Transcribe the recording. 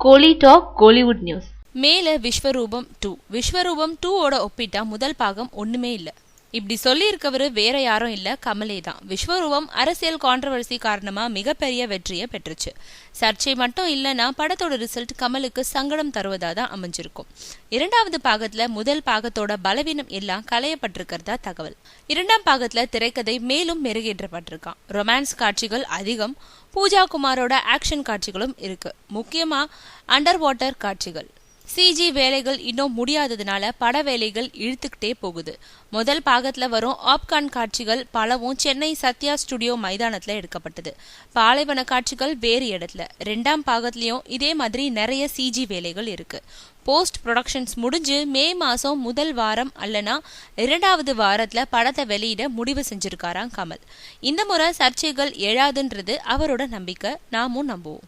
கோலி talk Kollywood news. மேல விஸ்வரூபம் 2 ஓட ஒப்பிட்டா முதல் பாகம் ஒண்ணுமே இல்ல. இப்படி சொல்லி இருக்கவரு வேற யாரும் இல்ல, கமலே தான். விஸ்வரூபம் அரசியல் கான்ட்ரவர்சி காரணமா மிகப்பெரிய வெற்றியை பெற்றுச்சு. சர்ச்சை மட்டும் இல்லைன்னா படத்தோட ரிசல்ட் கமலுக்கு சங்கடம் தருவதா தான் அமைஞ்சிருக்கும். இரண்டாவது பாகத்துல முதல் பாகத்தோட பலவீனம் எல்லாம் களையப்பட்டிருக்கிறதா தகவல். இரண்டாம் பாகத்துல திரைக்கதை மேலும் மெருகேற்றப்பட்டிருக்கான். ரொமான்ஸ் காட்சிகள் அதிகம். பூஜா குமாரோட ஆக்ஷன் காட்சிகளும் இருக்கு. முக்கியமா அண்டர் வாட்டர் காட்சிகள். சிஜி வேலைகள் இன்னும் முடியாததுனால பட வேலைகள் இழுத்துக்கிட்டே போகுது. முதல் பாகத்துல வரும் ஆப்கான் காட்சிகள் பலவும் சென்னை சத்யா ஸ்டுடியோ மைதானத்துல எடுக்கப்பட்டது. பாலைவன காட்சிகள் வேறு இடத்துல. இரண்டாம் பாகத்திலயும் இதே மாதிரி நிறைய சிஜி வேலைகள் இருக்கு. போஸ்ட் ப்ரொடக்ஷன்ஸ் முடிஞ்சு மே மாசம் முதல் வாரம் அல்லனா இரண்டாவது வாரத்துல படத்தை வெளியிட முடிவு செஞ்சிருக்காராம் கமல். இந்த முறை சர்ச்சைகள் எழாதுன்றது அவரோட நம்பிக்கை. நாமும் நம்புவோம்.